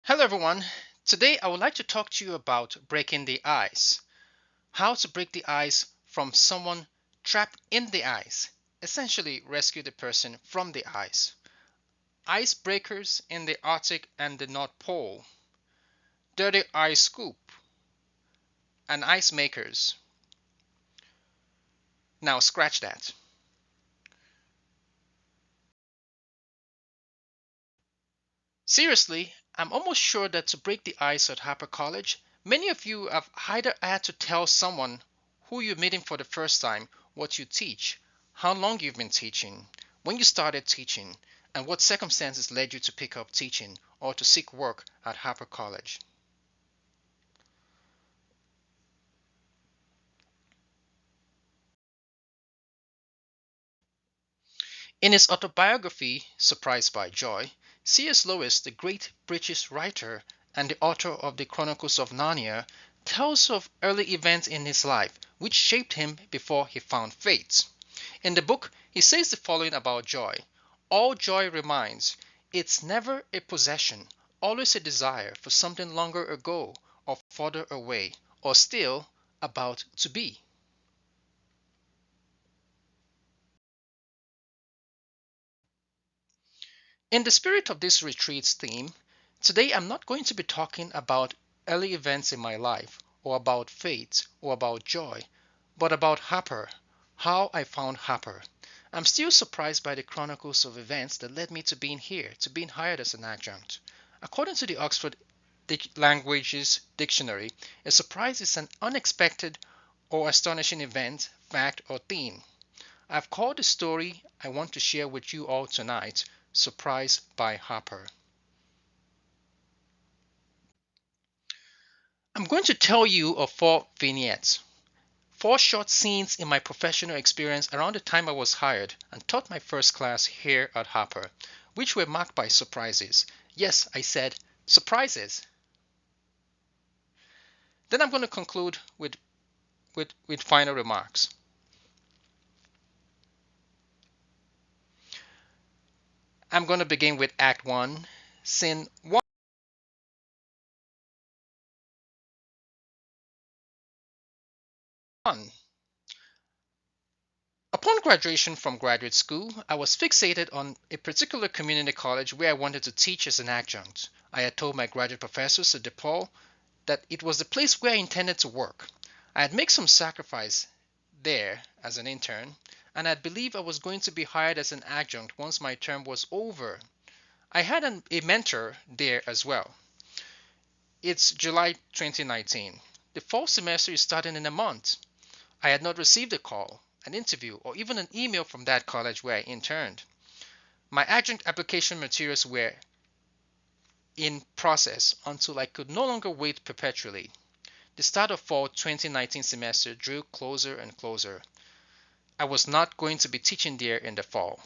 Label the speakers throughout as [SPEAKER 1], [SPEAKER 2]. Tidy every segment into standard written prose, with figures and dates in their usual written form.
[SPEAKER 1] Hello everyone. Today I would like to talk to you about breaking the ice. How to break the ice from someone trapped in the ice. Essentially rescue the person from the ice. Icebreakers in the Arctic and the North Pole. Dirty ice scoop and ice makers. Now scratch that. Seriously, I'm almost sure that to break the ice at Harper College, many of you have either had to tell someone who you're meeting for the first time what you teach, how long you've been teaching, when you started teaching, and what circumstances led you to pick up teaching or to seek work at Harper College. In his autobiography, Surprised by Joy, C.S. Lewis, the great British writer and the author of the Chronicles of Narnia, tells of early events in his life which shaped him before he found faith. In the book, he says the following about joy. All joy reminds, it's never a possession, always a desire for something longer ago or further away, or still about to be. In the spirit of this retreat's theme, today I'm not going to be talking about early events in my life, or about faith, or about joy, but about Harper, how I found Harper. I'm still surprised by the chronicles of events that led me to being here, to being hired as an adjunct. According to the Oxford Languages Dictionary, a surprise is an unexpected or astonishing event, fact, or theme. I've called the story I want to share with you all tonight Surprised by Harper. I'm going to tell you of four vignettes, four short scenes in my professional experience around the time I was hired and taught my first class here at Harper, which were marked by surprises. Yes, I said surprises. Then I'm going to conclude with final remarks. I'm going to begin with Act 1, Scene 1. Upon graduation from graduate school, I was fixated on a particular community college where I wanted to teach as an adjunct. I had told my graduate professors at DePaul that it was the place where I intended to work. I had made some sacrifice there as an intern, and I believed I was going to be hired as an adjunct once my term was over. I had a mentor there as well. It's July 2019. The fall semester is starting in a month. I had not received a call, an interview, or even an email from that college where I interned. My adjunct application materials were in process until I could no longer wait perpetually. The start of fall 2019 semester drew closer and closer. I was not going to be teaching there in the fall.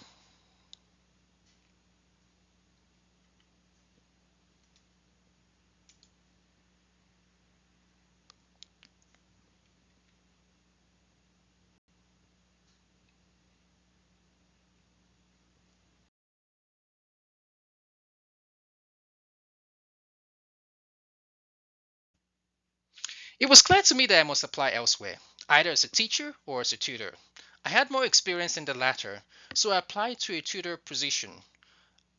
[SPEAKER 1] It was clear to me that I must apply elsewhere, either as a teacher or as a tutor. I had more experience in the latter, so I applied to a tutor position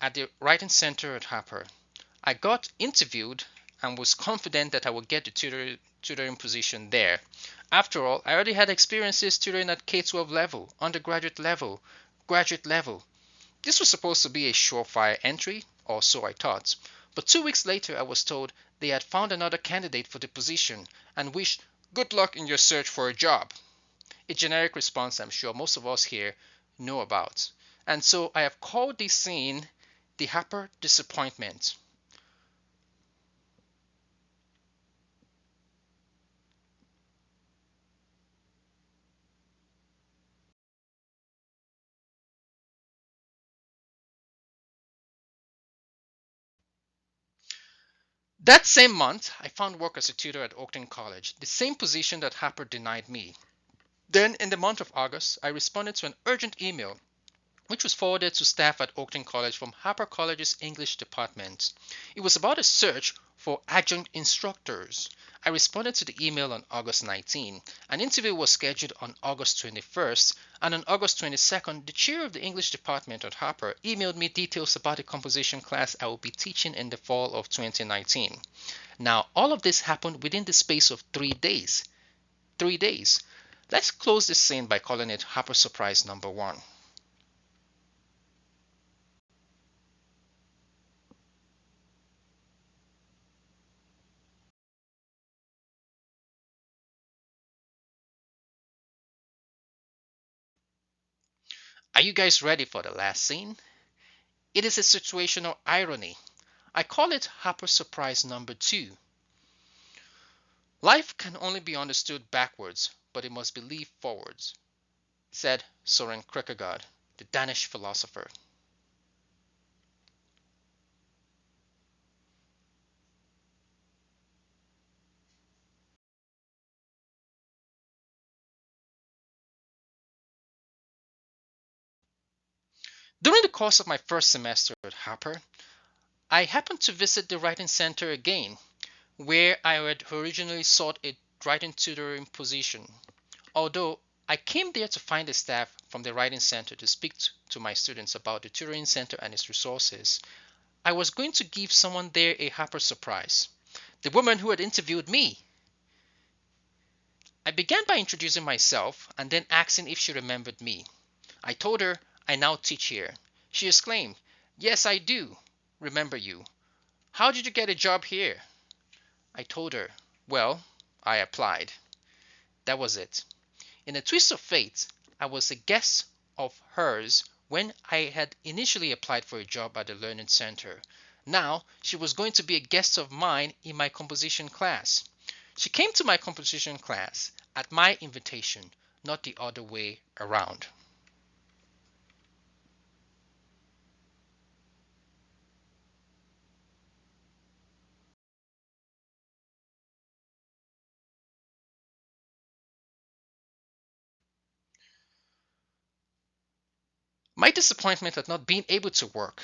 [SPEAKER 1] at the Writing Center at Harper. I got interviewed and was confident that I would get the tutoring position there. After all, I already had experiences tutoring at K-12 level, undergraduate level, graduate level. This was supposed to be a surefire entry, or so I thought. But 2 weeks later, I was told they had found another candidate for the position and wished good luck in your search for a job. A generic response I'm sure most of us here know about. And so I have called this scene the Harper disappointment. That same month, I found work as a tutor at Oakton College, the same position that Harper denied me. Then, in the month of August, I responded to an urgent email which was forwarded to staff at Oakton College from Harper College's English department. It was about a search for adjunct instructors. I responded to the email on August 19. An interview was scheduled on August 21st, and on August 22nd, the chair of the English department at Harper emailed me details about the composition class I will be teaching in the fall of 2019. Now, all of this happened within the space of 3 days. 3 days. Let's close this scene by calling it Harper Surprise number 1. Are you guys ready for the last scene? It is a situational irony. I call it Harper Surprise number 2. Life can only be understood backwards, but it must be lived forwards, said Soren Kierkegaard, the Danish philosopher. During the course of my first semester at Harper, I happened to visit the writing center again, where I had originally sought a writing tutoring position. Although I came there to find a staff from the writing center to speak to my students about the tutoring center and its resources, I was going to give someone there a Harper surprise. The woman who had interviewed me. I began by introducing myself and then asking if she remembered me. I told her I now teach here. She exclaimed, "Yes, I do remember you. How did you get a job here?" I told her, "Well, I applied." That was it. In a twist of fate, I was a guest of hers when I had initially applied for a job at the Learning Center. Now she was going to be a guest of mine in my composition class. She came to my composition class at my invitation, not the other way around. My disappointment at not being able to work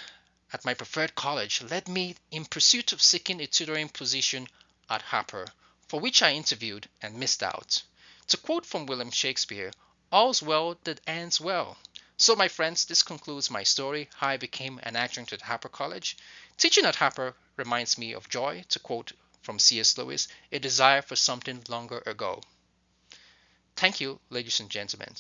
[SPEAKER 1] at my preferred college led me in pursuit of seeking a tutoring position at Harper, for which I interviewed and missed out. To quote from William Shakespeare, "All's well that ends well." So, my friends, this concludes my story, how I became an adjunct at Harper College. Teaching at Harper reminds me of joy, to quote from C.S. Lewis, a desire for something longer ago. Thank you, ladies and gentlemen.